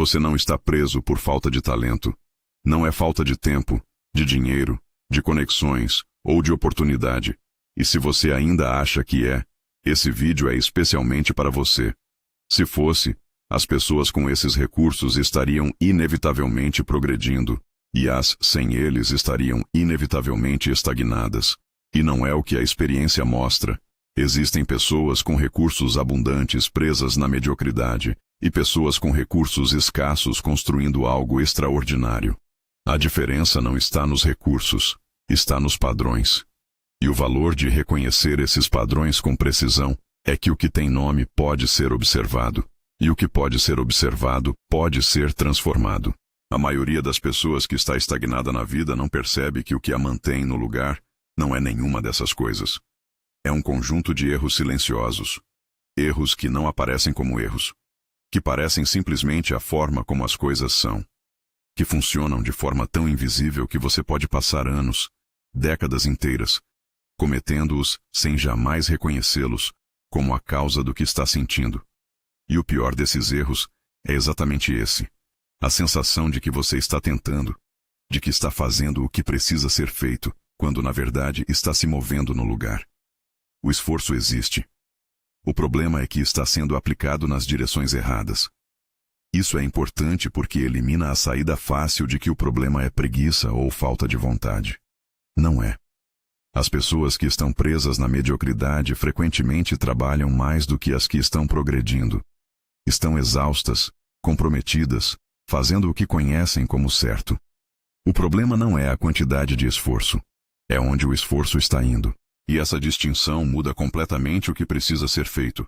Você não está preso por falta de talento. Não é falta de tempo, de dinheiro, de conexões ou de oportunidade. E se você ainda acha que é, esse vídeo é especialmente para você. Se fosse, as pessoas com esses recursos estariam inevitavelmente progredindo, e as sem eles estariam inevitavelmente estagnadas. E não é o que a experiência mostra. Existem pessoas com recursos abundantes presas na mediocridade, e pessoas com recursos escassos construindo algo extraordinário. A diferença não está nos recursos, está nos padrões. E o valor de reconhecer esses padrões com precisão é que o que tem nome pode ser observado, e o que pode ser observado pode ser transformado. A maioria das pessoas que está estagnada na vida não percebe que o que a mantém no lugar não é nenhuma dessas coisas. É um conjunto de erros silenciosos. Erros que não aparecem como erros. Que parecem simplesmente a forma como as coisas são. Que funcionam de forma tão invisível que você pode passar anos, décadas inteiras, cometendo-os sem jamais reconhecê-los como a causa do que está sentindo. E o pior desses erros é exatamente esse. A sensação de que você está tentando, de que está fazendo o que precisa ser feito, quando na verdade está se movendo no lugar. O esforço existe. O problema é que está sendo aplicado nas direções erradas. Isso é importante porque elimina a saída fácil de que o problema é preguiça ou falta de vontade. Não é. As pessoas que estão presas na mediocridade frequentemente trabalham mais do que as que estão progredindo. Estão exaustas, comprometidas, fazendo o que conhecem como certo. O problema não é a quantidade de esforço. É onde o esforço está indo. E essa distinção muda completamente o que precisa ser feito.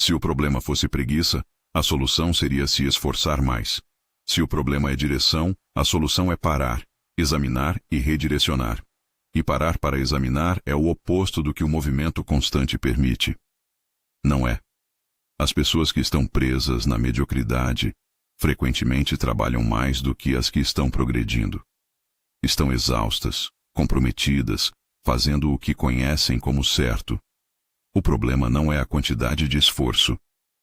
Se o problema fosse preguiça, a solução seria se esforçar mais. Se o problema é direção, a solução é parar, examinar e redirecionar. E parar para examinar é o oposto do que o movimento constante permite. Não é. As pessoas que estão presas na mediocridade frequentemente trabalham mais do que as que estão progredindo. Estão exaustas, comprometidas, fazendo o que conhecem como certo. O problema não é a quantidade de esforço,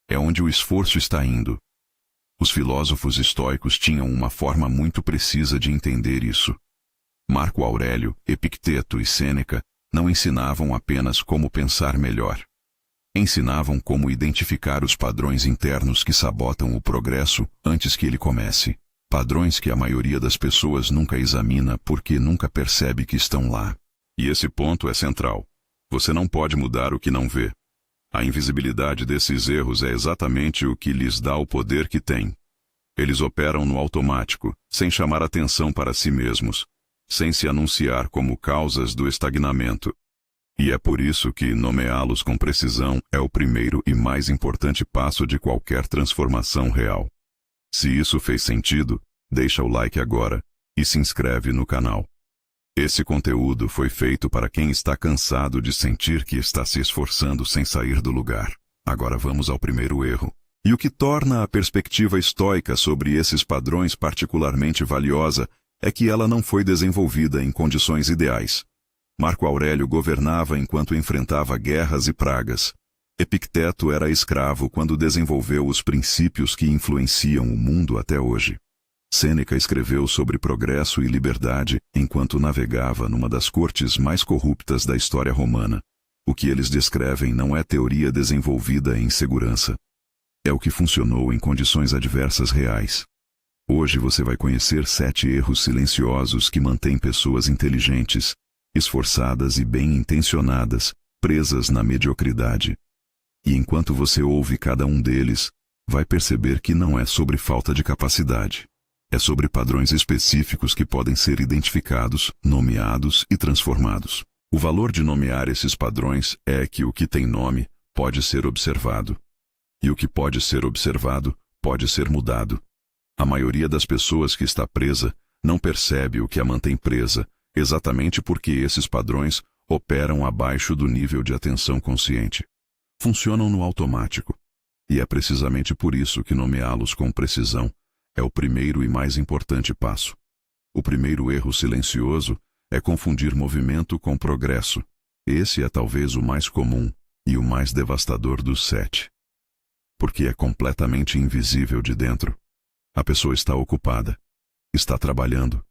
é onde o esforço está indo. Os filósofos estoicos tinham uma forma muito precisa de entender isso. Marco Aurélio, Epicteto e Sêneca não ensinavam apenas como pensar melhor. Ensinavam como identificar os padrões internos que sabotam o progresso antes que ele comece. Padrões que a maioria das pessoas nunca examina porque nunca percebe que estão lá. E esse ponto é central. Você não pode mudar o que não vê. A invisibilidade desses erros é exatamente o que lhes dá o poder que têm. Eles operam no automático, sem chamar atenção para si mesmos, sem se anunciar como causas do estagnamento. E é por isso que nomeá-los com precisão é o primeiro e mais importante passo de qualquer transformação real. Se isso fez sentido, deixa o like agora e se inscreve no canal. Esse conteúdo foi feito para quem está cansado de sentir que está se esforçando sem sair do lugar. Agora vamos ao primeiro erro. E o que torna a perspectiva estoica sobre esses padrões particularmente valiosa é que ela não foi desenvolvida em condições ideais. Marco Aurélio governava enquanto enfrentava guerras e pragas. Epicteto era escravo quando desenvolveu os princípios que influenciam o mundo até hoje. Sêneca escreveu sobre progresso e liberdade enquanto navegava numa das cortes mais corruptas da história romana. O que eles descrevem não é teoria desenvolvida em segurança. É o que funcionou em condições adversas reais. Hoje você vai conhecer 7 erros silenciosos que mantêm pessoas inteligentes, esforçadas e bem-intencionadas, presas na mediocridade. E enquanto você ouve cada um deles, vai perceber que não é sobre falta de capacidade. É sobre padrões específicos que podem ser identificados, nomeados e transformados. O valor de nomear esses padrões é que o que tem nome pode ser observado. E o que pode ser observado pode ser mudado. A maioria das pessoas que está presa não percebe o que a mantém presa, exatamente porque esses padrões operam abaixo do nível de atenção consciente. Funcionam no automático. E é precisamente por isso que nomeá-los com precisão é o primeiro e mais importante passo. O primeiro erro silencioso é confundir movimento com progresso. Esse é talvez o mais comum e o mais devastador dos 7. Porque é completamente invisível de dentro. A pessoa está ocupada, está trabalhando,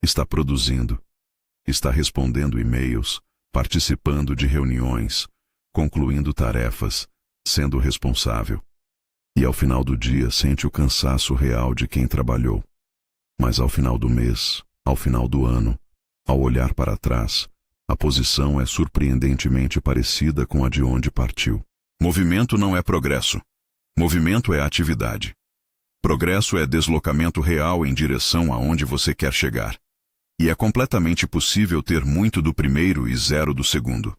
está produzindo, está respondendo e-mails, participando de reuniões, concluindo tarefas, sendo responsável. E ao final do dia sente o cansaço real de quem trabalhou. Mas ao final do mês, ao final do ano, ao olhar para trás, a posição é surpreendentemente parecida com a de onde partiu. Movimento não é progresso. Movimento é atividade. Progresso é deslocamento real em direção aonde você quer chegar. E é completamente possível ter muito do primeiro e zero do segundo.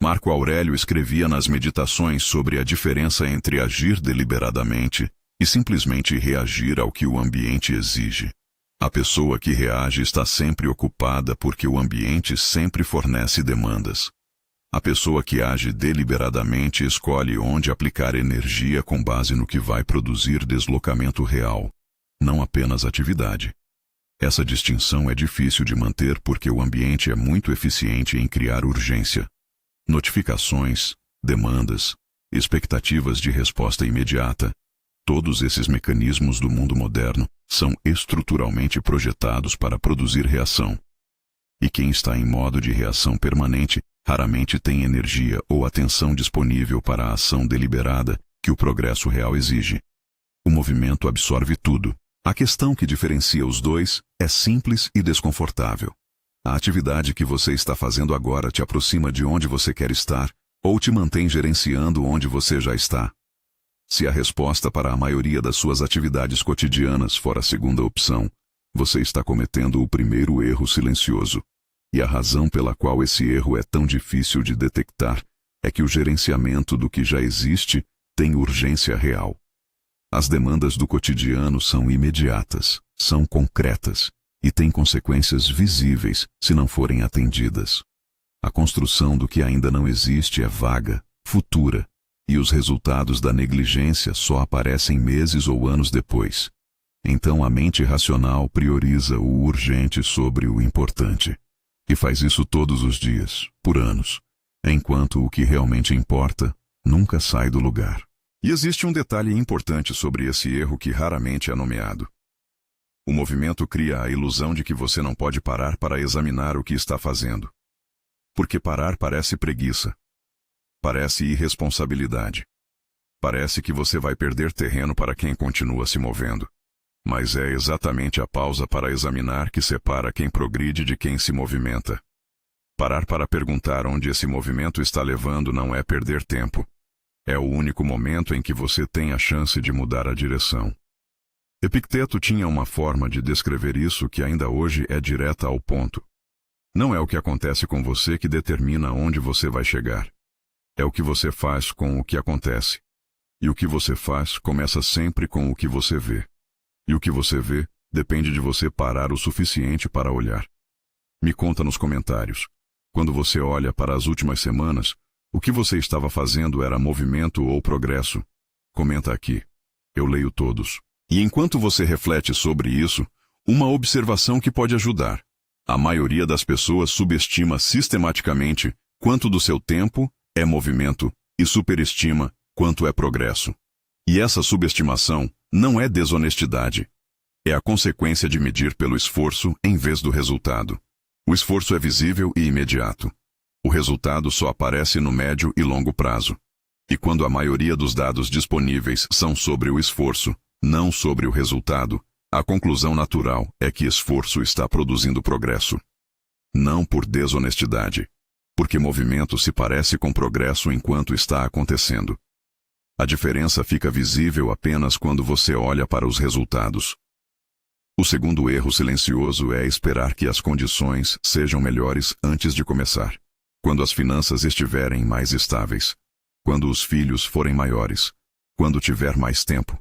Marco Aurélio escrevia nas Meditações sobre a diferença entre agir deliberadamente e simplesmente reagir ao que o ambiente exige. A pessoa que reage está sempre ocupada porque o ambiente sempre fornece demandas. A pessoa que age deliberadamente escolhe onde aplicar energia com base no que vai produzir deslocamento real, não apenas atividade. Essa distinção é difícil de manter porque o ambiente é muito eficiente em criar urgência. Notificações, demandas, expectativas de resposta imediata. Todos esses mecanismos do mundo moderno são estruturalmente projetados para produzir reação. E quem está em modo de reação permanente raramente tem energia ou atenção disponível para a ação deliberada que o progresso real exige. O movimento absorve tudo. A questão que diferencia os dois é simples e desconfortável. A atividade que você está fazendo agora te aproxima de onde você quer estar ou te mantém gerenciando onde você já está. Se a resposta para a maioria das suas atividades cotidianas for a segunda opção, você está cometendo o primeiro erro silencioso. E a razão pela qual esse erro é tão difícil de detectar é que o gerenciamento do que já existe tem urgência real. As demandas do cotidiano são imediatas, são concretas e têm consequências visíveis se não forem atendidas. A construção do que ainda não existe é vaga, futura, e os resultados da negligência só aparecem meses ou anos depois. Então a mente racional prioriza o urgente sobre o importante. E faz isso todos os dias, por anos, enquanto o que realmente importa nunca sai do lugar. E existe um detalhe importante sobre esse erro que raramente é nomeado. O movimento cria a ilusão de que você não pode parar para examinar o que está fazendo. Porque parar parece preguiça. Parece irresponsabilidade. Parece que você vai perder terreno para quem continua se movendo. Mas é exatamente a pausa para examinar que separa quem progride de quem se movimenta. Parar para perguntar onde esse movimento está levando não é perder tempo. É o único momento em que você tem a chance de mudar a direção. Epicteto tinha uma forma de descrever isso que ainda hoje é direta ao ponto. Não é o que acontece com você que determina onde você vai chegar. É o que você faz com o que acontece. E o que você faz começa sempre com o que você vê. E o que você vê depende de você parar o suficiente para olhar. Me conta nos comentários. Quando você olha para as últimas semanas, o que você estava fazendo era movimento ou progresso? Comenta aqui. Eu leio todos. E enquanto você reflete sobre isso, uma observação que pode ajudar. A maioria das pessoas subestima sistematicamente quanto do seu tempo é movimento e superestima quanto é progresso. E essa subestimação não é desonestidade. É a consequência de medir pelo esforço em vez do resultado. O esforço é visível e imediato. O resultado só aparece no médio e longo prazo. E quando a maioria dos dados disponíveis são sobre o esforço, não sobre o resultado, a conclusão natural é que esforço está produzindo progresso. Não por desonestidade, porque movimento se parece com progresso enquanto está acontecendo. A diferença fica visível apenas quando você olha para os resultados. O segundo erro silencioso é esperar que as condições sejam melhores antes de começar. Quando as finanças estiverem mais estáveis, quando os filhos forem maiores, quando tiver mais tempo,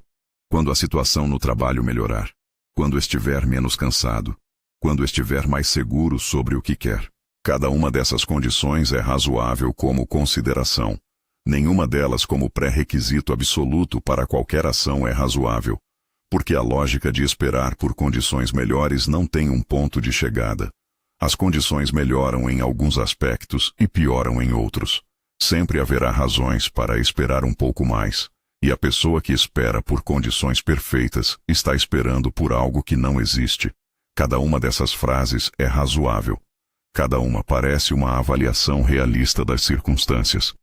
quando a situação no trabalho melhorar, quando estiver menos cansado, quando estiver mais seguro sobre o que quer. Cada uma dessas condições é razoável como consideração. Nenhuma delas como pré-requisito absoluto para qualquer ação é razoável, porque a lógica de esperar por condições melhores não tem um ponto de chegada. As condições melhoram em alguns aspectos e pioram em outros. Sempre haverá razões para esperar um pouco mais, E a pessoa que espera por condições perfeitas está esperando por algo que não existe. Cada uma dessas frases é razoável. Cada uma parece uma avaliação realista das circunstâncias.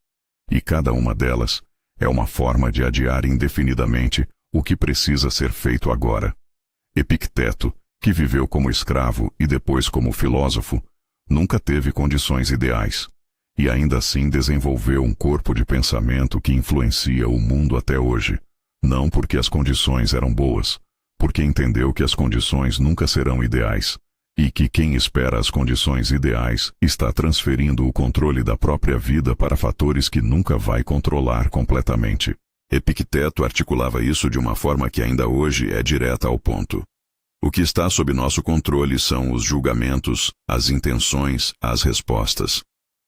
E cada uma delas é uma forma de adiar indefinidamente o que precisa ser feito agora. Epicteto, que viveu como escravo e depois como filósofo, nunca teve condições ideais. E ainda assim desenvolveu um corpo de pensamento que influencia o mundo até hoje. Não porque as condições eram boas, porque entendeu que as condições nunca serão ideais, e que quem espera as condições ideais está transferindo o controle da própria vida para fatores que nunca vai controlar completamente. Epicteto articulava isso de uma forma que ainda hoje é direta ao ponto. O que está sob nosso controle são os julgamentos, as intenções, as respostas.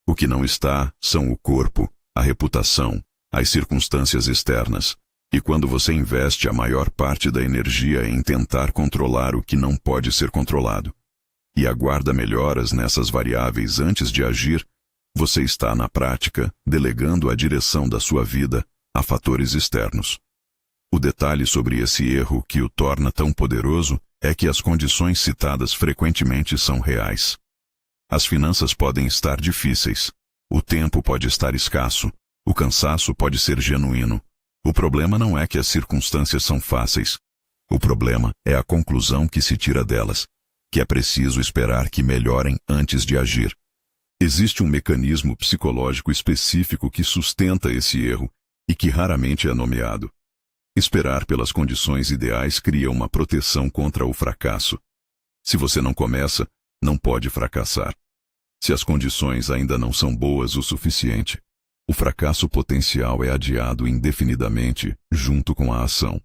O que não está são o corpo, a reputação, as circunstâncias externas. E quando você investe a maior parte da energia em tentar controlar o que não pode ser controlado, e aguarda melhoras nessas variáveis antes de agir, você está, na prática, delegando a direção da sua vida a fatores externos. O detalhe sobre esse erro que o torna tão poderoso é que as condições citadas frequentemente são reais. As finanças podem estar difíceis, o tempo pode estar escasso, o cansaço pode ser genuíno. O problema não é que as circunstâncias são fáceis. O problema é a conclusão que se tira delas, que é preciso esperar que melhorem antes de agir. Existe um mecanismo psicológico específico que sustenta esse erro e que raramente é nomeado. Esperar pelas condições ideais cria uma proteção contra o fracasso. Se você não começa, não pode fracassar. Se as condições ainda não são boas o suficiente, o fracasso potencial é adiado indefinidamente junto com a ação.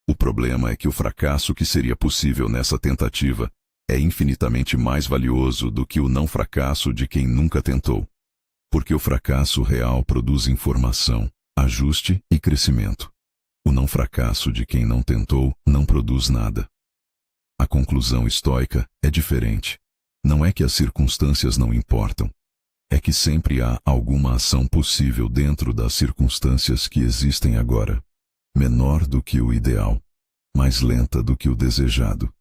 O problema é que o fracasso que seria possível nessa tentativa é infinitamente mais valioso do que o não fracasso de quem nunca tentou. Porque o fracasso real produz informação, ajuste e crescimento. O não fracasso de quem não tentou não produz nada. A conclusão estoica é diferente. Não é que as circunstâncias não importam. É que sempre há alguma ação possível dentro das circunstâncias que existem agora. Menor do que o ideal, mais lenta do que o desejado,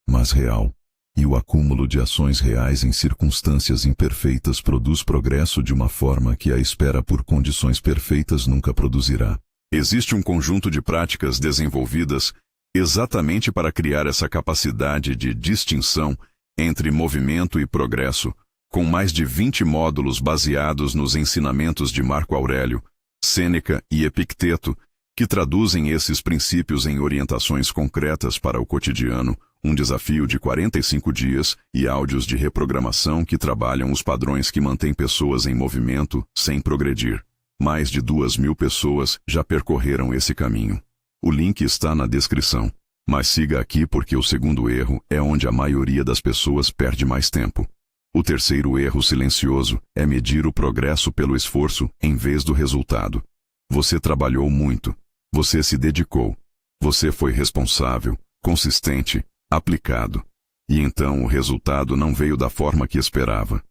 mas real. E o acúmulo de ações reais em circunstâncias imperfeitas produz progresso de uma forma que a espera por condições perfeitas nunca produzirá. Existe um conjunto de práticas desenvolvidas exatamente para criar essa capacidade de distinção entre movimento e progresso, com mais de 20 módulos baseados nos ensinamentos de Marco Aurélio, Sêneca e Epicteto, que traduzem esses princípios em orientações concretas para o cotidiano, um desafio de 45 dias e áudios de reprogramação que trabalham os padrões que mantêm pessoas em movimento sem progredir. Mais de 2.000 pessoas já percorreram esse caminho. O link está na descrição. Mas siga aqui porque o segundo erro é onde a maioria das pessoas perde mais tempo. O terceiro erro silencioso é medir o progresso pelo esforço em vez do resultado. Você trabalhou muito. Você se dedicou. Você foi responsável, consistente, aplicado. E então o resultado não veio da forma que esperava.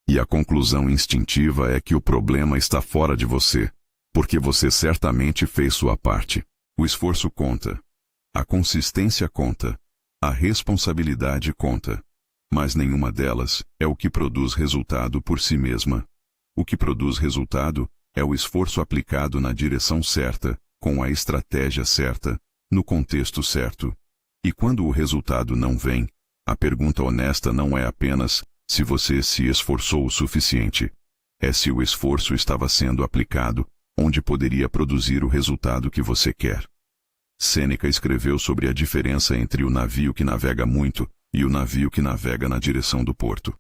E a conclusão instintiva é que o problema está fora de você, porque você certamente fez sua parte. O esforço conta. A consistência conta. A responsabilidade conta. Mas nenhuma delas é o que produz resultado por si mesma. O que produz resultado é o esforço aplicado na direção certa, com a estratégia certa, no contexto certo. E quando o resultado não vem, a pergunta honesta não é apenas se você se esforçou o suficiente. É se o esforço estava sendo aplicado onde poderia produzir o resultado que você quer. Sêneca escreveu sobre a diferença entre o navio que navega muito e o navio que navega na direção do porto.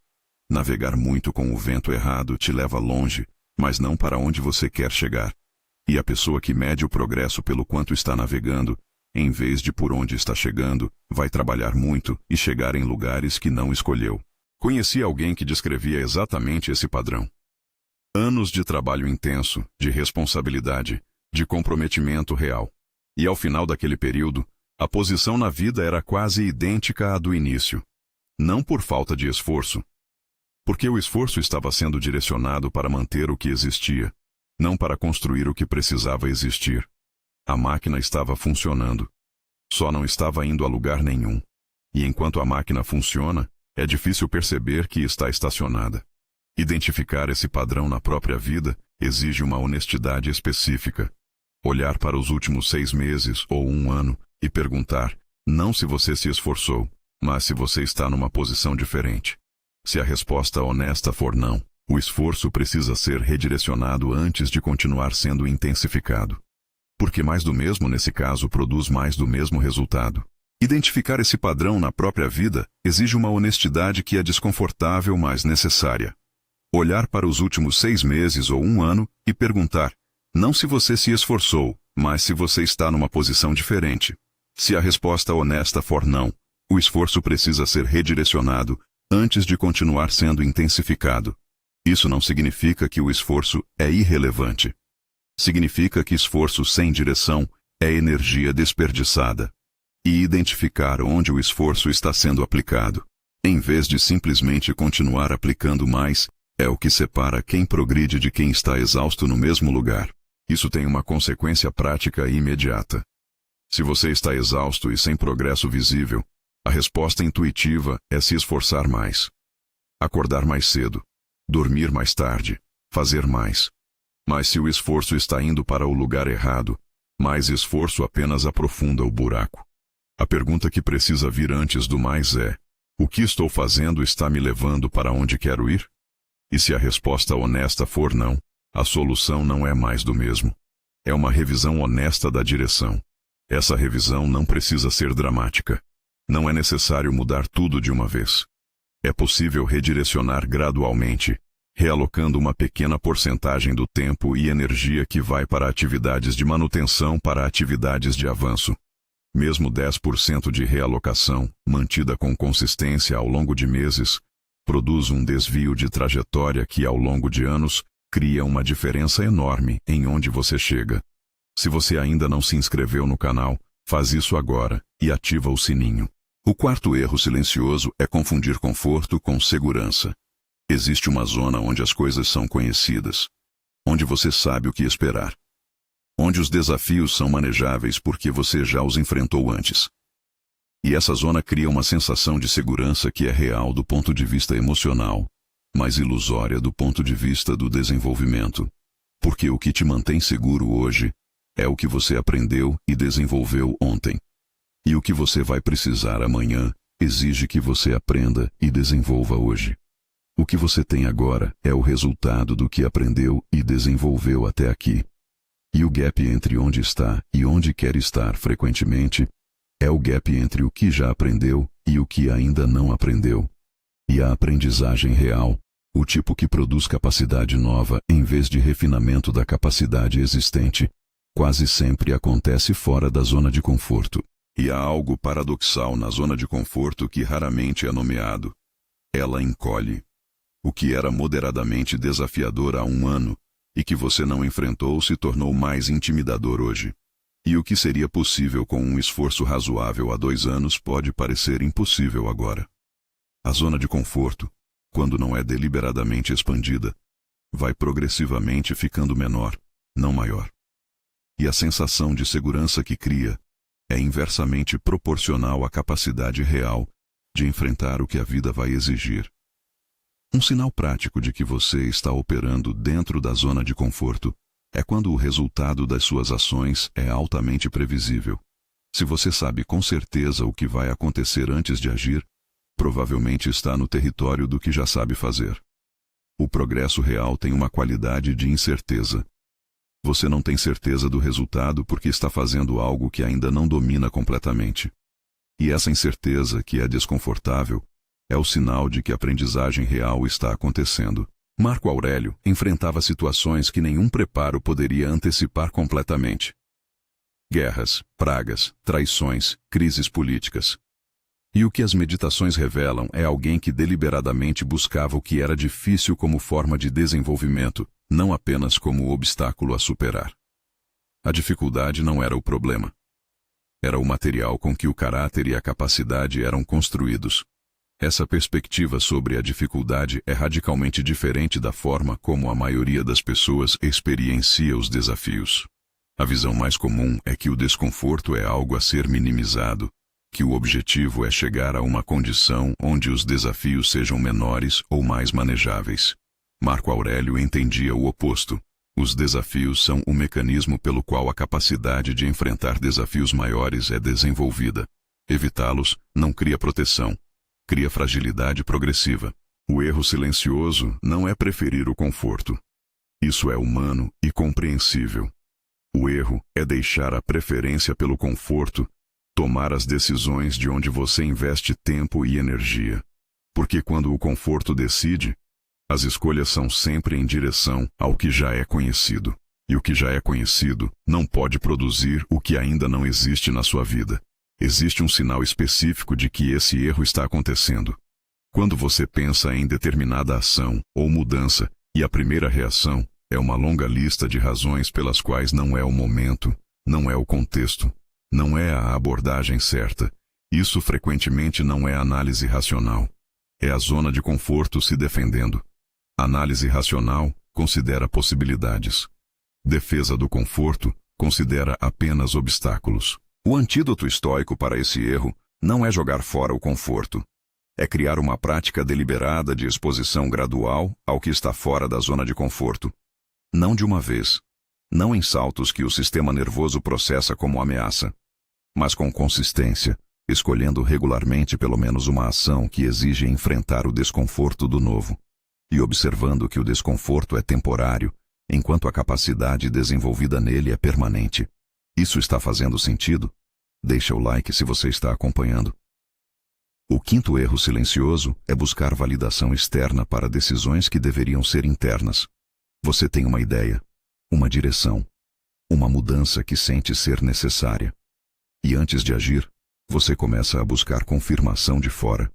Navegar muito com o vento errado te leva longe, mas não para onde você quer chegar. E a pessoa que mede o progresso pelo quanto está navegando, em vez de por onde está chegando, vai trabalhar muito e chegar em lugares que não escolheu. Conheci alguém que descrevia exatamente esse padrão. Anos de trabalho intenso, de responsabilidade, de comprometimento real. E ao final daquele período, a posição na vida era quase idêntica à do início. Não por falta de esforço, porque o esforço estava sendo direcionado para manter o que existia, não para construir o que precisava existir. A máquina estava funcionando. Só não estava indo a lugar nenhum. E enquanto a máquina funciona, é difícil perceber que está estacionada. Identificar esse padrão na própria vida exige uma honestidade específica. Olhar para os últimos 6 meses ou 1 ano e perguntar, não se você se esforçou, mas se você está numa posição diferente. Se a resposta honesta for não, o esforço precisa ser redirecionado antes de continuar sendo intensificado. Porque mais do mesmo nesse caso produz mais do mesmo resultado. Identificar esse padrão na própria vida exige uma honestidade que é desconfortável, mas necessária. Olhar para os últimos 6 meses ou 1 ano e perguntar, não se você se esforçou, mas se você está numa posição diferente. Se a resposta honesta for não, o esforço precisa ser redirecionado antes de continuar sendo intensificado. Isso não significa que o esforço é irrelevante. Significa que esforço sem direção é energia desperdiçada. E identificar onde o esforço está sendo aplicado, em vez de simplesmente continuar aplicando mais, é o que separa quem progride de quem está exausto no mesmo lugar. Isso tem uma consequência prática e imediata. Se você está exausto e sem progresso visível, a resposta intuitiva é se esforçar mais. Acordar mais cedo, dormir mais tarde, fazer mais. Mas se o esforço está indo para o lugar errado, mais esforço apenas aprofunda o buraco. A pergunta que precisa vir antes do mais é, o que estou fazendo está me levando para onde quero ir? E se a resposta honesta for não, a solução não é mais do mesmo. É uma revisão honesta da direção. Essa revisão não precisa ser dramática. Não é necessário mudar tudo de uma vez. É possível redirecionar gradualmente, realocando uma pequena porcentagem do tempo e energia que vai para atividades de manutenção para atividades de avanço. Mesmo 10% de realocação, mantida com consistência ao longo de meses, produz um desvio de trajetória que, ao longo de anos, cria uma diferença enorme em onde você chega. Se você ainda não se inscreveu no canal, faz isso agora e ativa o sininho. O quarto erro silencioso é confundir conforto com segurança. Existe uma zona onde as coisas são conhecidas, onde você sabe o que esperar, onde os desafios são manejáveis porque você já os enfrentou antes. E essa zona cria uma sensação de segurança que é real do ponto de vista emocional, mas ilusória do ponto de vista do desenvolvimento. Porque o que te mantém seguro hoje é o que você aprendeu e desenvolveu ontem. E o que você vai precisar amanhã exige que você aprenda e desenvolva hoje. O que você tem agora é o resultado do que aprendeu e desenvolveu até aqui. E o gap entre onde está e onde quer estar frequentemente é o gap entre o que já aprendeu e o que ainda não aprendeu. E a aprendizagem real, o tipo que produz capacidade nova em vez de refinamento da capacidade existente, quase sempre acontece fora da zona de conforto. E há algo paradoxal na zona de conforto que raramente é nomeado. Ela encolhe. O que era moderadamente desafiador há 1 ano, e que você não enfrentou se tornou mais intimidador hoje. E o que seria possível com um esforço razoável há 2 anos pode parecer impossível agora. A zona de conforto, quando não é deliberadamente expandida, vai progressivamente ficando menor, não maior. E a sensação de segurança que cria é inversamente proporcional à capacidade real de enfrentar o que a vida vai exigir. Um sinal prático de que você está operando dentro da zona de conforto é quando o resultado das suas ações é altamente previsível. Se você sabe com certeza o que vai acontecer antes de agir, provavelmente está no território do que já sabe fazer. O progresso real tem uma qualidade de incerteza. Você não tem certeza do resultado porque está fazendo algo que ainda não domina completamente. E essa incerteza, que é desconfortável, é o sinal de que a aprendizagem real está acontecendo. Marco Aurélio enfrentava situações que nenhum preparo poderia antecipar completamente. Guerras, pragas, traições, crises políticas. E o que as meditações revelam é alguém que deliberadamente buscava o que era difícil como forma de desenvolvimento, não apenas como obstáculo a superar. A dificuldade não era o problema. Era o material com que o caráter e a capacidade eram construídos. Essa perspectiva sobre a dificuldade é radicalmente diferente da forma como a maioria das pessoas experiencia os desafios. A visão mais comum é que o desconforto é algo a ser minimizado, que o objetivo é chegar a uma condição onde os desafios sejam menores ou mais manejáveis. Marco Aurélio entendia o oposto. Os desafios são o mecanismo pelo qual a capacidade de enfrentar desafios maiores é desenvolvida. Evitá-los não cria proteção, cria fragilidade progressiva. O erro silencioso não é preferir o conforto. Isso é humano e compreensível. O erro é deixar a preferência pelo conforto tomar as decisões de onde você investe tempo e energia. Porque quando o conforto decide, as escolhas são sempre em direção ao que já é conhecido. E o que já é conhecido não pode produzir o que ainda não existe na sua vida. Existe um sinal específico de que esse erro está acontecendo. Quando você pensa em determinada ação ou mudança, e a primeira reação é uma longa lista de razões pelas quais não é o momento, não é o contexto, não é a abordagem certa. Isso frequentemente não é análise racional. É a zona de conforto se defendendo. Análise racional considera possibilidades. Defesa do conforto considera apenas obstáculos. O antídoto estoico para esse erro não é jogar fora o conforto. É criar uma prática deliberada de exposição gradual ao que está fora da zona de conforto. Não de uma vez. Não em saltos que o sistema nervoso processa como ameaça. Mas com consistência, escolhendo regularmente pelo menos uma ação que exige enfrentar o desconforto do novo. E observando que o desconforto é temporário, enquanto a capacidade desenvolvida nele é permanente. Isso está fazendo sentido? Deixa o like se você está acompanhando. O quinto erro silencioso é buscar validação externa para decisões que deveriam ser internas. Você tem uma ideia, uma direção, uma mudança que sente ser necessária. E antes de agir, você começa a buscar confirmação de fora,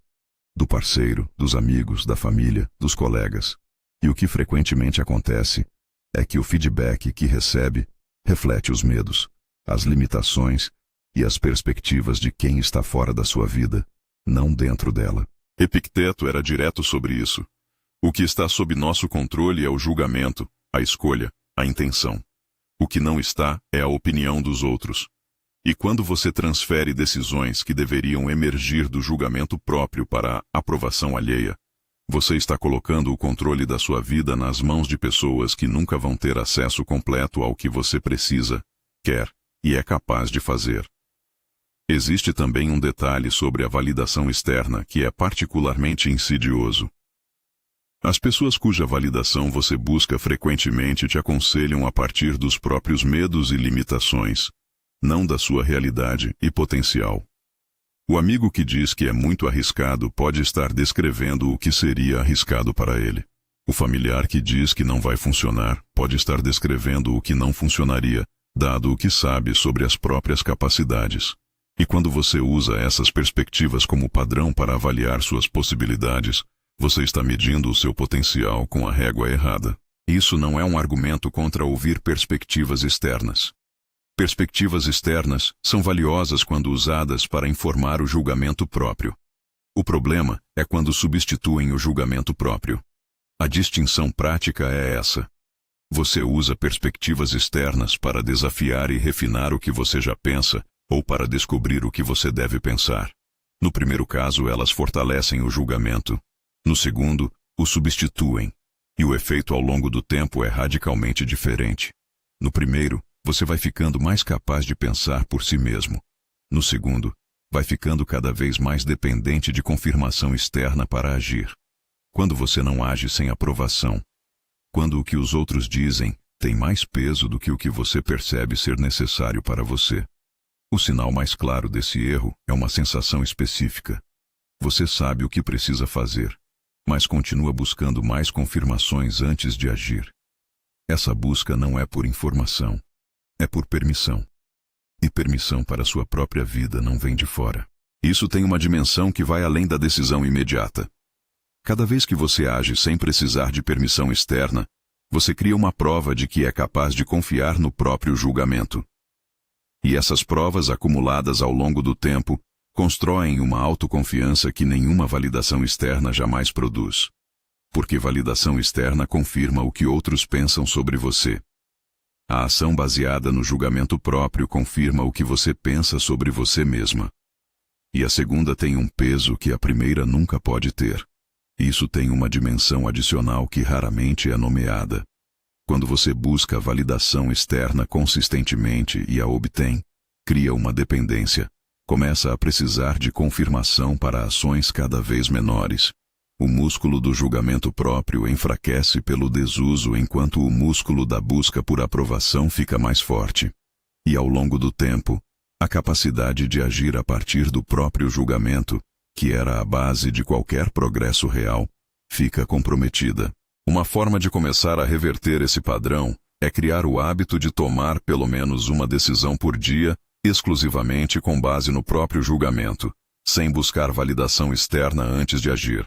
do parceiro, dos amigos, da família, dos colegas. E o que frequentemente acontece é que o feedback que recebe reflete os medos, as limitações e as perspectivas de quem está fora da sua vida, não dentro dela. Epicteto era direto sobre isso. O que está sob nosso controle é o julgamento, a escolha, a intenção. O que não está é a opinião dos outros. E quando você transfere decisões que deveriam emergir do julgamento próprio para a aprovação alheia, você está colocando o controle da sua vida nas mãos de pessoas que nunca vão ter acesso completo ao que você precisa, quer e é capaz de fazer. Existe também um detalhe sobre a validação externa que é particularmente insidioso. As pessoas cuja validação você busca frequentemente te aconselham a partir dos próprios medos e limitações, não da sua realidade e potencial. O amigo que diz que é muito arriscado pode estar descrevendo o que seria arriscado para ele. O familiar que diz que não vai funcionar pode estar descrevendo o que não funcionaria, dado o que sabe sobre as próprias capacidades. E quando você usa essas perspectivas como padrão para avaliar suas possibilidades, você está medindo o seu potencial com a régua errada. Isso não é um argumento contra ouvir perspectivas externas. Perspectivas externas são valiosas quando usadas para informar o julgamento próprio. O problema é quando substituem o julgamento próprio. A distinção prática é essa. Você usa perspectivas externas para desafiar e refinar o que você já pensa, ou para descobrir o que você deve pensar. No primeiro caso, elas fortalecem o julgamento. No segundo, o substituem. E o efeito ao longo do tempo é radicalmente diferente. No primeiro, você vai ficando mais capaz de pensar por si mesmo. No segundo, vai ficando cada vez mais dependente de confirmação externa para agir. Quando você não age sem aprovação, quando o que os outros dizem tem mais peso do que o que você percebe ser necessário para você. O sinal mais claro desse erro é uma sensação específica. Você sabe o que precisa fazer, mas continua buscando mais confirmações antes de agir. Essa busca não é por informação, é por permissão. E permissão para sua própria vida não vem de fora. Isso tem uma dimensão que vai além da decisão imediata. Cada vez que você age sem precisar de permissão externa, você cria uma prova de que é capaz de confiar no próprio julgamento. E essas provas acumuladas ao longo do tempo constroem uma autoconfiança que nenhuma validação externa jamais produz. Porque validação externa confirma o que outros pensam sobre você. A ação baseada no julgamento próprio confirma o que você pensa sobre você mesma. E a segunda tem um peso que a primeira nunca pode ter. Isso tem uma dimensão adicional que raramente é nomeada. Quando você busca validação externa consistentemente e a obtém, cria uma dependência. Começa a precisar de confirmação para ações cada vez menores. O músculo do julgamento próprio enfraquece pelo desuso enquanto o músculo da busca por aprovação fica mais forte. E ao longo do tempo, a capacidade de agir a partir do próprio julgamento, que era a base de qualquer progresso real, fica comprometida. Uma forma de começar a reverter esse padrão é criar o hábito de tomar pelo menos uma decisão por dia, exclusivamente com base no próprio julgamento, sem buscar validação externa antes de agir.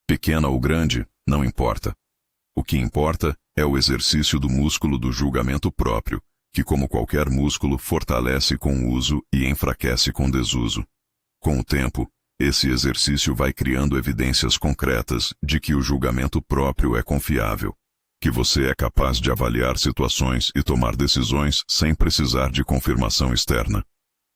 Pequena ou grande, não importa. O que importa é o exercício do músculo do julgamento próprio, que, como qualquer músculo, fortalece com o uso e enfraquece com desuso. Com o tempo, esse exercício vai criando evidências concretas de que o julgamento próprio é confiável, que você é capaz de avaliar situações e tomar decisões sem precisar de confirmação externa.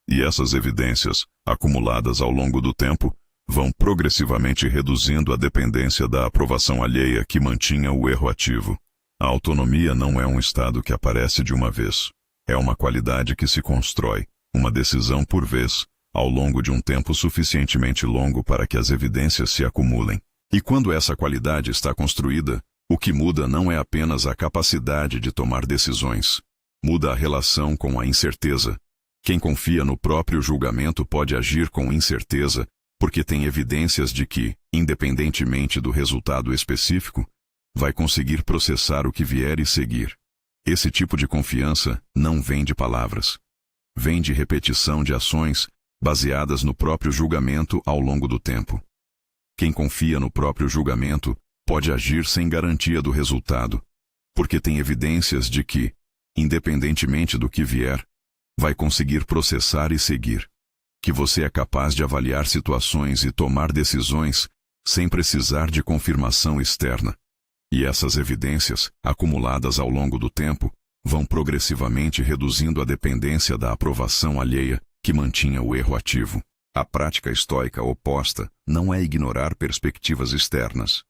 E essas evidências, acumuladas ao longo do tempo, vão progressivamente reduzindo a dependência da aprovação alheia que mantinha o erro ativo. A autonomia não é um estado que aparece de uma vez. É uma qualidade que se constrói, uma decisão por vez, ao longo de um tempo suficientemente longo para que as evidências se acumulem. E quando essa qualidade está construída, o que muda não é apenas a capacidade de tomar decisões. Muda a relação com a incerteza. Quem confia no próprio julgamento pode agir com incerteza, porque tem evidências de que, independentemente do resultado específico, vai conseguir processar o que vier e seguir. Esse tipo de confiança não vem de palavras. Vem de repetição de ações baseadas no próprio julgamento ao longo do tempo. Quem confia no próprio julgamento pode agir sem garantia do resultado, porque tem evidências de que, independentemente do que vier, vai conseguir processar e seguir. Que você é capaz de avaliar situações e tomar decisões sem precisar de confirmação externa. E essas evidências, acumuladas ao longo do tempo, vão progressivamente reduzindo a dependência da aprovação alheia que mantinha o erro ativo. A prática estoica oposta não é ignorar perspectivas externas.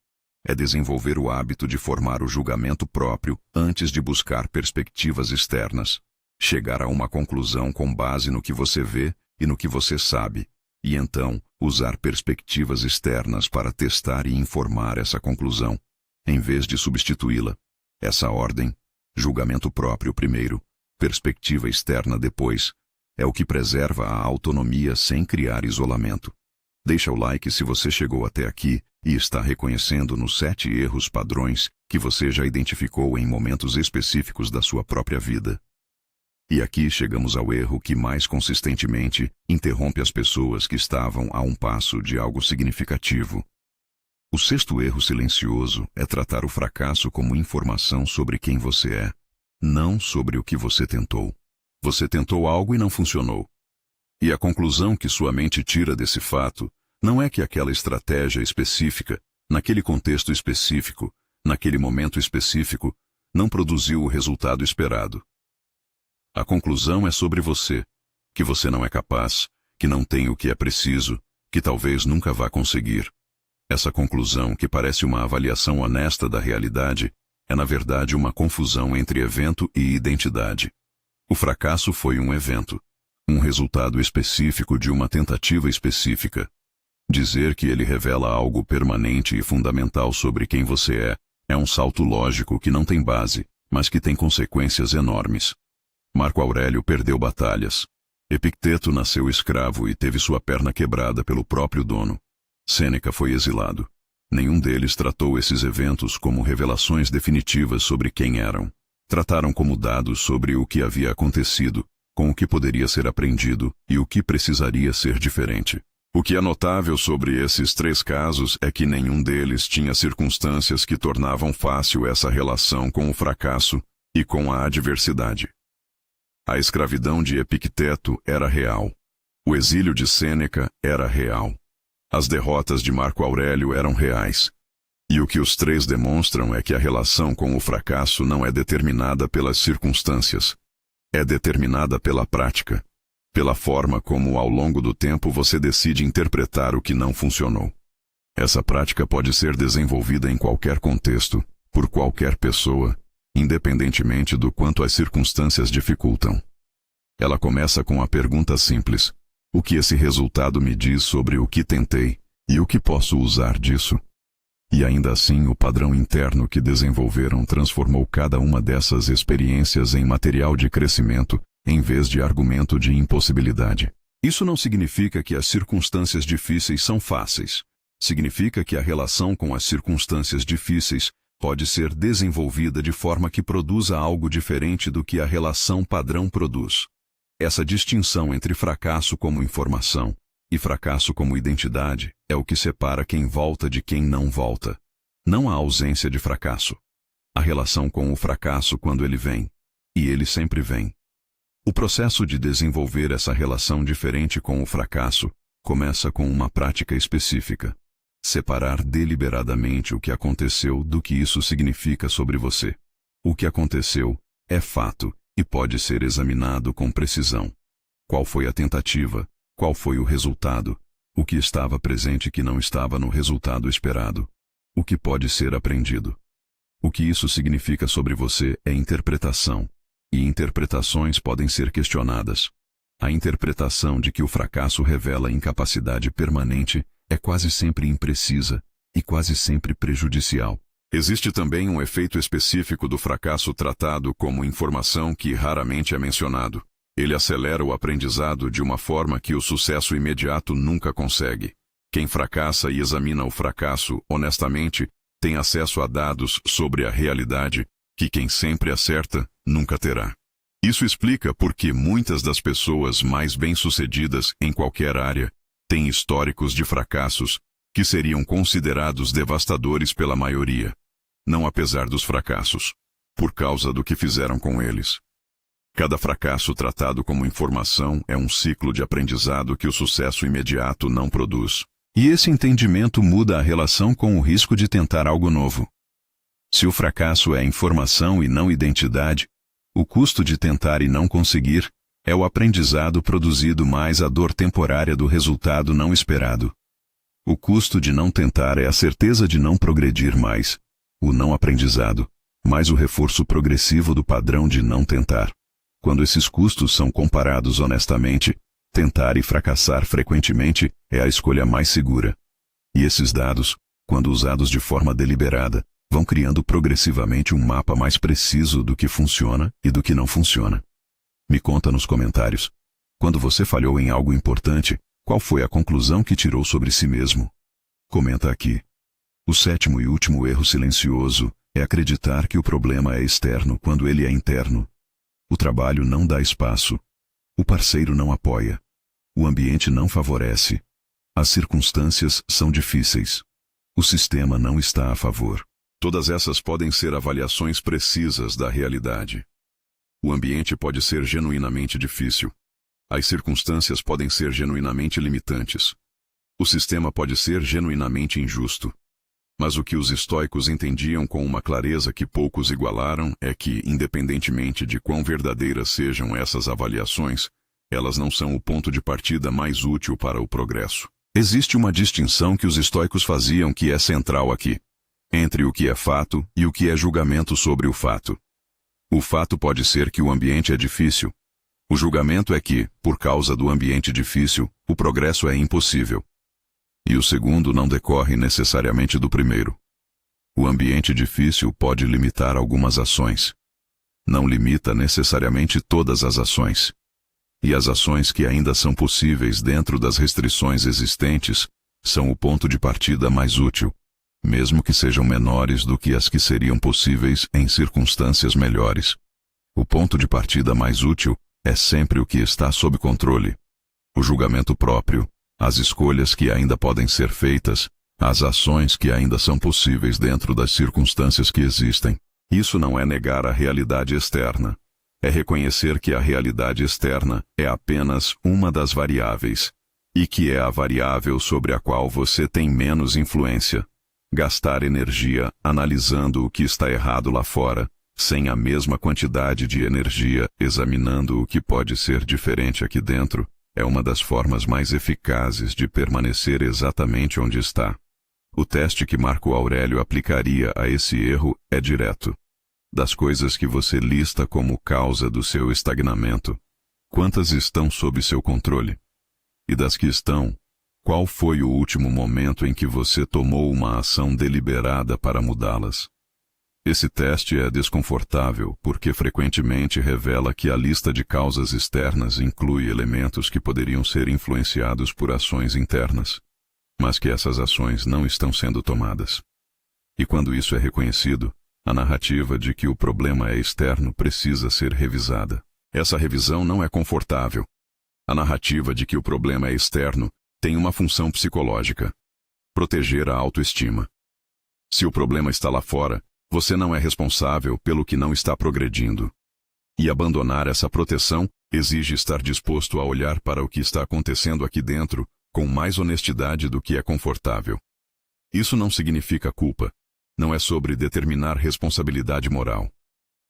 É desenvolver o hábito de formar o julgamento próprio antes de buscar perspectivas externas. Chegar a uma conclusão com base no que você vê e no que você sabe, e então usar perspectivas externas para testar e informar essa conclusão, em vez de substituí-la. Essa ordem, julgamento próprio primeiro, perspectiva externa depois, é o que preserva a autonomia sem criar isolamento. Deixa o like se você chegou até aqui e está reconhecendo nos 7 erros padrões que você já identificou em momentos específicos da sua própria vida. E aqui chegamos ao erro que mais consistentemente interrompe as pessoas que estavam a um passo de algo significativo. O 6º erro silencioso é tratar o fracasso como informação sobre quem você é, não sobre o que você tentou. Você tentou algo e não funcionou. E a conclusão que sua mente tira desse fato não é que aquela estratégia específica, naquele contexto específico, naquele momento específico, não produziu o resultado esperado. A conclusão é sobre você, que você não é capaz, que não tem o que é preciso, que talvez nunca vá conseguir. Essa conclusão, que parece uma avaliação honesta da realidade, é na verdade uma confusão entre evento e identidade. O fracasso foi um evento, um resultado específico de uma tentativa específica. Dizer que ele revela algo permanente e fundamental sobre quem você é um salto lógico que não tem base, mas que tem consequências enormes. Marco Aurélio perdeu batalhas. Epicteto nasceu escravo e teve sua perna quebrada pelo próprio dono. Sêneca foi exilado. Nenhum deles tratou esses eventos como revelações definitivas sobre quem eram. Trataram como dados sobre o que havia acontecido, com o que poderia ser aprendido e o que precisaria ser diferente. O que é notável sobre esses 3 casos é que nenhum deles tinha circunstâncias que tornavam fácil essa relação com o fracasso e com a adversidade. A escravidão de Epicteto era real. O exílio de Sêneca era real. As derrotas de Marco Aurélio eram reais. E o que os três demonstram é que a relação com o fracasso não é determinada pelas circunstâncias. É determinada pela prática, pela forma como ao longo do tempo você decide interpretar o que não funcionou. Essa prática pode ser desenvolvida em qualquer contexto, por qualquer pessoa, independentemente do quanto as circunstâncias dificultam. Ela começa com a pergunta simples: o que esse resultado me diz sobre o que tentei, e o que posso usar disso? E ainda assim, o padrão interno que desenvolveram transformou cada uma dessas experiências em material de crescimento, em vez de argumento de impossibilidade. Isso não significa que as circunstâncias difíceis são fáceis. Significa que a relação com as circunstâncias difíceis pode ser desenvolvida de forma que produza algo diferente do que a relação padrão produz. Essa distinção entre fracasso como informação e fracasso como identidade é o que separa quem volta de quem não volta. Não a ausência de fracasso. A relação com o fracasso quando ele vem. E ele sempre vem. O processo de desenvolver essa relação diferente com o fracasso começa com uma prática específica. Separar deliberadamente o que aconteceu do que isso significa sobre você. O que aconteceu é fato e pode ser examinado com precisão. Qual foi a tentativa? Qual foi o resultado? O que estava presente que não estava no resultado esperado? O que pode ser aprendido? O que isso significa sobre você é interpretação, e interpretações podem ser questionadas. A interpretação de que o fracasso revela incapacidade permanente é quase sempre imprecisa e quase sempre prejudicial. Existe também um efeito específico do fracasso tratado como informação que raramente é mencionado. Ele acelera o aprendizado de uma forma que o sucesso imediato nunca consegue. Quem fracassa e examina o fracasso honestamente tem acesso a dados sobre a realidade que quem sempre acerta nunca terá. Isso explica por que muitas das pessoas mais bem-sucedidas em qualquer área têm históricos de fracassos que seriam considerados devastadores pela maioria, não apesar dos fracassos, por causa do que fizeram com eles. Cada fracasso tratado como informação é um ciclo de aprendizado que o sucesso imediato não produz. E esse entendimento muda a relação com o risco de tentar algo novo. Se o fracasso é informação e não identidade, o custo de tentar e não conseguir é o aprendizado produzido mais a dor temporária do resultado não esperado. O custo de não tentar é a certeza de não progredir mais, o não aprendizado, mais o reforço progressivo do padrão de não tentar. Quando esses custos são comparados honestamente, tentar e fracassar frequentemente é a escolha mais segura. E esses dados, quando usados de forma deliberada, vão criando progressivamente um mapa mais preciso do que funciona e do que não funciona. Me conta nos comentários. Quando você falhou em algo importante, qual foi a conclusão que tirou sobre si mesmo? Comenta aqui. O sétimo e último erro silencioso é acreditar que o problema é externo quando ele é interno. O trabalho não dá espaço. O parceiro não apoia. O ambiente não favorece. As circunstâncias são difíceis. O sistema não está a favor. Todas essas podem ser avaliações precisas da realidade. O ambiente pode ser genuinamente difícil. As circunstâncias podem ser genuinamente limitantes. O sistema pode ser genuinamente injusto. Mas o que os estoicos entendiam com uma clareza que poucos igualaram é que, independentemente de quão verdadeiras sejam essas avaliações, elas não são o ponto de partida mais útil para o progresso. Existe uma distinção que os estoicos faziam que é central aqui, entre o que é fato e o que é julgamento sobre o fato. O fato pode ser que o ambiente é difícil. O julgamento é que, por causa do ambiente difícil, o progresso é impossível. E o segundo não decorre necessariamente do primeiro. O ambiente difícil pode limitar algumas ações. Não limita necessariamente todas as ações. E as ações que ainda são possíveis dentro das restrições existentes são o ponto de partida mais útil, mesmo que sejam menores do que as que seriam possíveis em circunstâncias melhores. O ponto de partida mais útil é sempre o que está sob controle. O julgamento próprio, as escolhas que ainda podem ser feitas, as ações que ainda são possíveis dentro das circunstâncias que existem. Isso não é negar a realidade externa. É reconhecer que a realidade externa é apenas uma das variáveis, e que é a variável sobre a qual você tem menos influência. gastar energia analisando o que está errado lá fora, sem a mesma quantidade de energia examinando o que pode ser diferente aqui dentro, é uma das formas mais eficazes de permanecer exatamente onde está. O teste que Marco Aurélio aplicaria a esse erro é direto. Das coisas que você lista como causa do seu estagnamento, quantas estão sob seu controle? E das que estão, qual foi o último momento em que você tomou uma ação deliberada para mudá-las? Esse teste é desconfortável porque frequentemente revela que a lista de causas externas inclui elementos que poderiam ser influenciados por ações internas, mas que essas ações não estão sendo tomadas. E quando isso é reconhecido, a narrativa de que o problema é externo precisa ser revisada. Essa revisão não é confortável. A narrativa de que o problema é externo tem uma função psicológica: proteger a autoestima. Se o problema está lá fora, você não é responsável pelo que não está progredindo. E abandonar essa proteção exige estar disposto a olhar para o que está acontecendo aqui dentro com mais honestidade do que é confortável. Isso não significa culpa. Não é sobre determinar responsabilidade moral.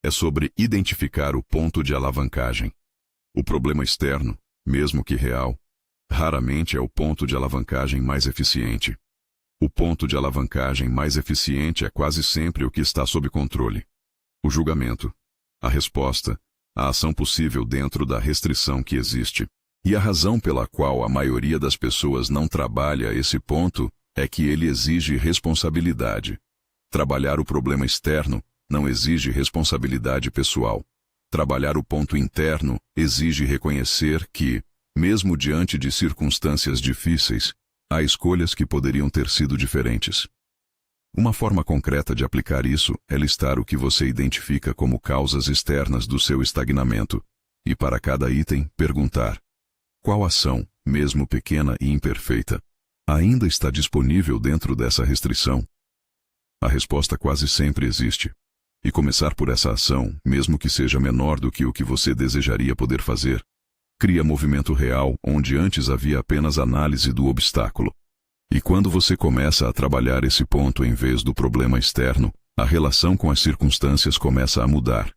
É sobre identificar o ponto de alavancagem. O problema externo, mesmo que real, raramente é o ponto de alavancagem mais eficiente. O ponto de alavancagem mais eficiente é quase sempre o que está sob controle. O julgamento, a resposta, a ação possível dentro da restrição que existe. E a razão pela qual a maioria das pessoas não trabalha esse ponto é que ele exige responsabilidade. Trabalhar o problema externo não exige responsabilidade pessoal. Trabalhar o ponto interno exige reconhecer que, mesmo diante de circunstâncias difíceis, há escolhas que poderiam ter sido diferentes. Uma forma concreta de aplicar isso é listar o que você identifica como causas externas do seu estagnamento, e para cada item, perguntar: qual ação, mesmo pequena e imperfeita, ainda está disponível dentro dessa restrição? A resposta quase sempre existe. E começar por essa ação, mesmo que seja menor do que o que você desejaria poder fazer, cria movimento real onde antes havia apenas análise do obstáculo. E quando você começa a trabalhar esse ponto em vez do problema externo, a relação com as circunstâncias começa a mudar,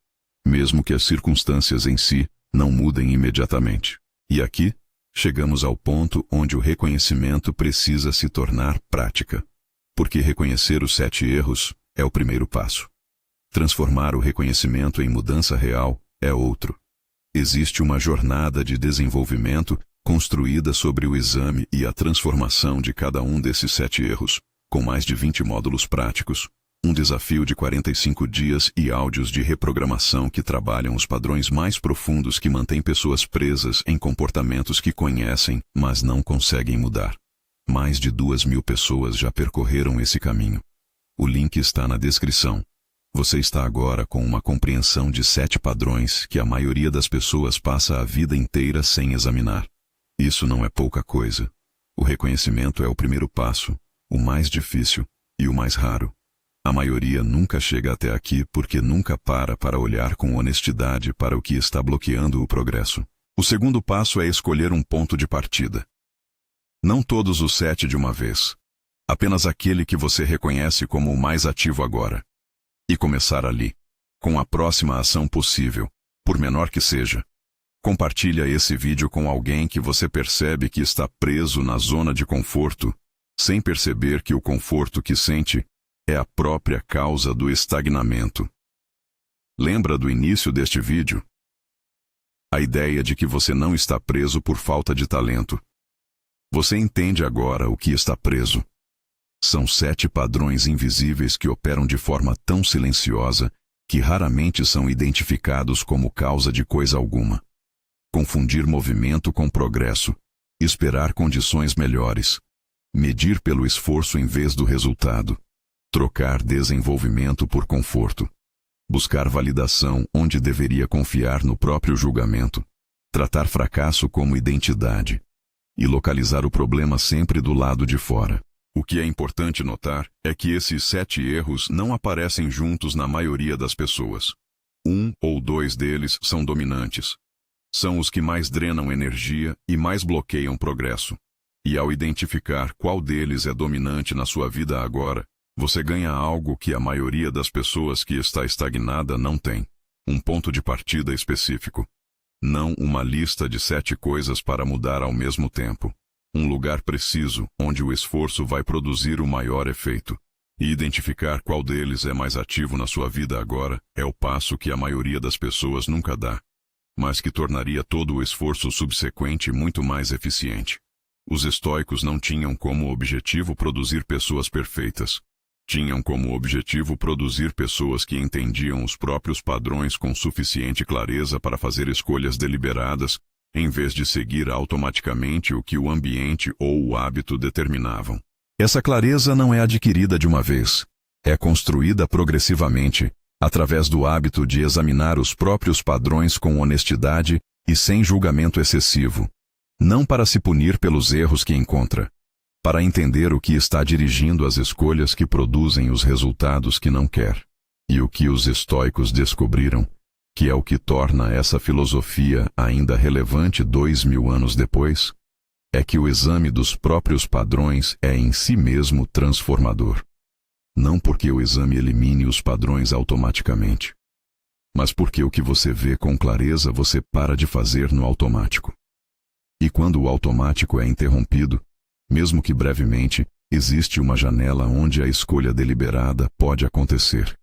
mesmo que as circunstâncias em si não mudem imediatamente. E aqui, chegamos ao ponto onde o reconhecimento precisa se tornar prática. Porque reconhecer os 7 erros é o primeiro passo. Transformar o reconhecimento em mudança real é outro. Existe uma jornada de desenvolvimento construída sobre o exame e a transformação de cada um desses 7 erros, com mais de 20 módulos práticos, um desafio de 45 dias e áudios de reprogramação que trabalham os padrões mais profundos que mantêm pessoas presas em comportamentos que conhecem, mas não conseguem mudar. Mais de 2.000 pessoas já percorreram esse caminho. O link está na descrição. Você está agora com uma compreensão de 7 padrões que a maioria das pessoas passa a vida inteira sem examinar. Isso não é pouca coisa. O reconhecimento é o primeiro passo, o mais difícil e o mais raro. A maioria nunca chega até aqui porque nunca para olhar com honestidade para o que está bloqueando o progresso. O segundo passo é escolher um ponto de partida. Não todos os 7 de uma vez. Apenas aquele que você reconhece como o mais ativo agora. E começar ali, com a próxima ação possível, por menor que seja. Compartilha esse vídeo com alguém que você percebe que está preso na zona de conforto, sem perceber que o conforto que sente é a própria causa do estagnamento. Lembra do início deste vídeo? A ideia de que você não está preso por falta de talento. Você entende agora o que está preso. São 7 padrões invisíveis que operam de forma tão silenciosa que raramente são identificados como causa de coisa alguma. Confundir movimento com progresso, esperar condições melhores, medir pelo esforço em vez do resultado, trocar desenvolvimento por conforto, buscar validação onde deveria confiar no próprio julgamento, tratar fracasso como identidade e localizar o problema sempre do lado de fora. O que é importante notar é que esses 7 erros não aparecem juntos na maioria das pessoas. 1 ou 2 deles são dominantes. São os que mais drenam energia e mais bloqueiam progresso. E ao identificar qual deles é dominante na sua vida agora, Você ganha algo que a maioria das pessoas que está estagnada não tem. Um ponto de partida específico. Não uma lista de 7 coisas para mudar ao mesmo tempo. Um lugar preciso, onde o esforço vai produzir o maior efeito. E identificar qual deles é mais ativo na sua vida agora é o passo que a maioria das pessoas nunca dá, mas que tornaria todo o esforço subsequente muito mais eficiente. Os estoicos não tinham como objetivo produzir pessoas perfeitas. Tinham como objetivo produzir pessoas que entendiam os próprios padrões com suficiente clareza para fazer escolhas deliberadas, em vez de seguir automaticamente o que o ambiente ou o hábito determinavam. Essa clareza não é adquirida de uma vez. É construída progressivamente, através do hábito de examinar os próprios padrões com honestidade e sem julgamento excessivo. Não para se punir pelos erros que encontra, para entender o que está dirigindo as escolhas que produzem os resultados que não quer. E o que os estoicos descobriram, que é o que torna essa filosofia ainda relevante 2000 anos depois, é que o exame dos próprios padrões é em si mesmo transformador. Não porque o exame elimine os padrões automaticamente, mas porque o que você vê com clareza você para de fazer no automático. E quando o automático é interrompido, mesmo que brevemente, existe uma janela onde a escolha deliberada pode acontecer.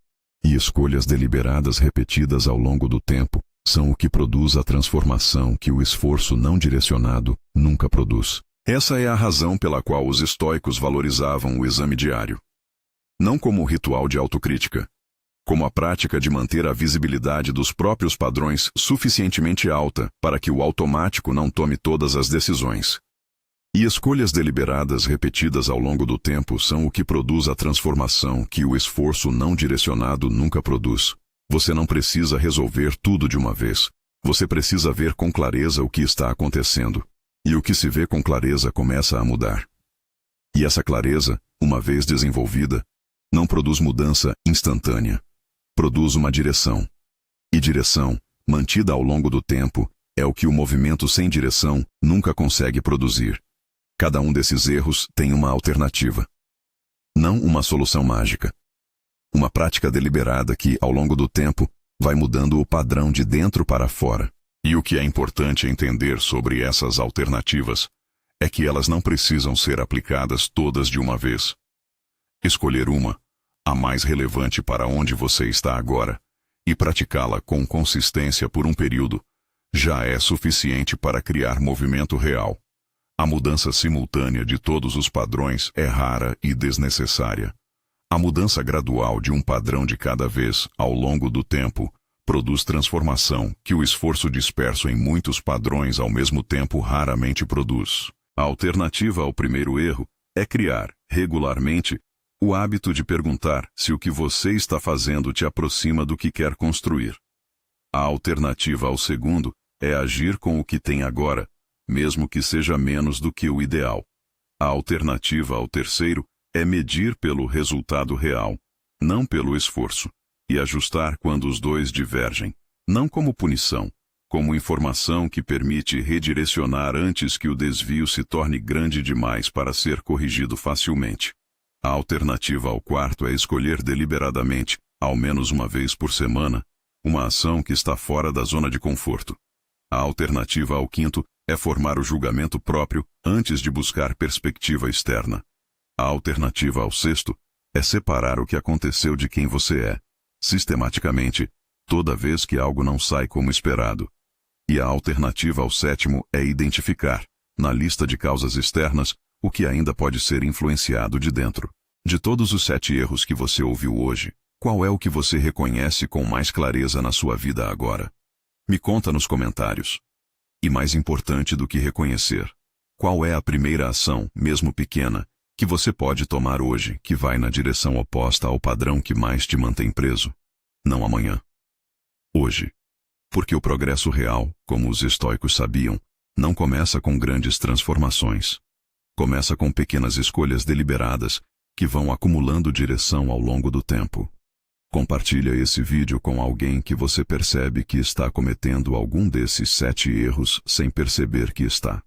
E escolhas deliberadas repetidas ao longo do tempo são o que produz a transformação que o esforço não direcionado nunca produz. Essa é a razão pela qual os estoicos valorizavam o exame diário. Não como ritual de autocrítica, como a prática de manter a visibilidade dos próprios padrões suficientemente alta para que o automático não tome todas as decisões. E escolhas deliberadas repetidas ao longo do tempo são o que produz a transformação que o esforço não direcionado nunca produz. Você não precisa resolver tudo de uma vez. Você precisa ver com clareza o que está acontecendo. E o que se vê com clareza começa a mudar. E essa clareza, uma vez desenvolvida, não produz mudança instantânea. Produz uma direção. E direção, mantida ao longo do tempo, é o que o movimento sem direção nunca consegue produzir. Cada um desses erros tem uma alternativa. Não uma solução mágica. Uma prática deliberada que, ao longo do tempo, vai mudando o padrão de dentro para fora. E o que é importante entender sobre essas alternativas é que elas não precisam ser aplicadas todas de uma vez. Escolher uma, a mais relevante para onde você está agora, e praticá-la com consistência por um período, já é suficiente para criar movimento real. A mudança simultânea de todos os padrões é rara e desnecessária. A mudança gradual de um padrão de cada vez, ao longo do tempo, produz transformação que o esforço disperso em muitos padrões ao mesmo tempo raramente produz. A alternativa ao primeiro erro é criar, regularmente, o hábito de perguntar se o que você está fazendo te aproxima do que quer construir. A alternativa ao segundo é agir com o que tem agora, mesmo que seja menos do que o ideal. A alternativa ao terceiro é medir pelo resultado real, não pelo esforço, e ajustar quando os dois divergem, não como punição, como informação que permite redirecionar antes que o desvio se torne grande demais para ser corrigido facilmente. A alternativa ao quarto é escolher deliberadamente, ao menos uma vez por semana, uma ação que está fora da zona de conforto. A alternativa ao quinto é formar o julgamento próprio antes de buscar perspectiva externa. A alternativa ao sexto é separar o que aconteceu de quem você é, sistematicamente, toda vez que algo não sai como esperado. E a alternativa ao sétimo é identificar, na lista de causas externas, o que ainda pode ser influenciado de dentro. De todos os 7 erros que você ouviu hoje, qual é o que você reconhece com mais clareza na sua vida agora? Me conta nos comentários. E mais importante do que reconhecer, qual é a primeira ação, mesmo pequena, que você pode tomar hoje que vai na direção oposta ao padrão que mais te mantém preso? Não amanhã. Hoje. Porque o progresso real, como os estoicos sabiam, não começa com grandes transformações. Começa com pequenas escolhas deliberadas que vão acumulando direção ao longo do tempo. Compartilha esse vídeo com alguém que você percebe que está cometendo algum desses 7 erros sem perceber que está.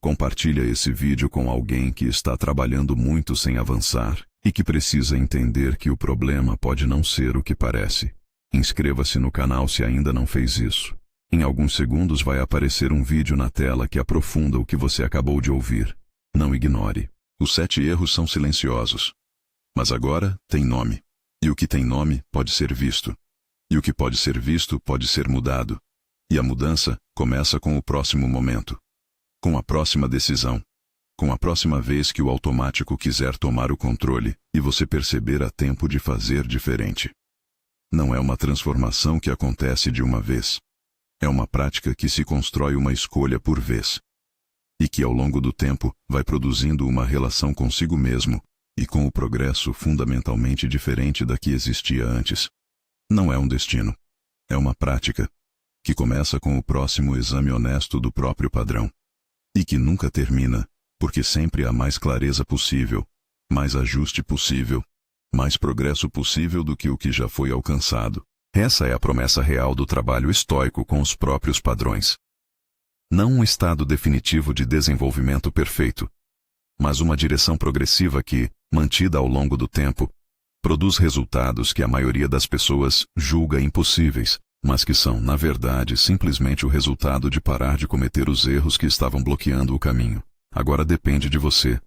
Compartilha esse vídeo com alguém que está trabalhando muito sem avançar e que precisa entender que o problema pode não ser o que parece. Inscreva-se no canal se ainda não fez isso. Em alguns segundos vai aparecer um vídeo na tela que aprofunda o que você acabou de ouvir. Não ignore. Os 7 erros são silenciosos. Mas agora tem nome. E o que tem nome pode ser visto. E o que pode ser visto pode ser mudado. E a mudança começa com o próximo momento. Com a próxima decisão. Com a próxima vez que o automático quiser tomar o controle e você perceber a tempo de fazer diferente. Não é uma transformação que acontece de uma vez. É uma prática que se constrói uma escolha por vez. E que ao longo do tempo vai produzindo uma relação consigo mesmo e com o progresso fundamentalmente diferente da que existia antes. Não é um destino. É uma prática que começa com o próximo exame honesto do próprio padrão. E que nunca termina, porque sempre há mais clareza possível, mais ajuste possível, mais progresso possível do que o que já foi alcançado. Essa é a promessa real do trabalho estoico com os próprios padrões. Não um estado definitivo de desenvolvimento perfeito, mas uma direção progressiva que, mantida ao longo do tempo, produz resultados que a maioria das pessoas julga impossíveis, mas que são, na verdade, simplesmente o resultado de parar de cometer os erros que estavam bloqueando o caminho. Agora depende de você.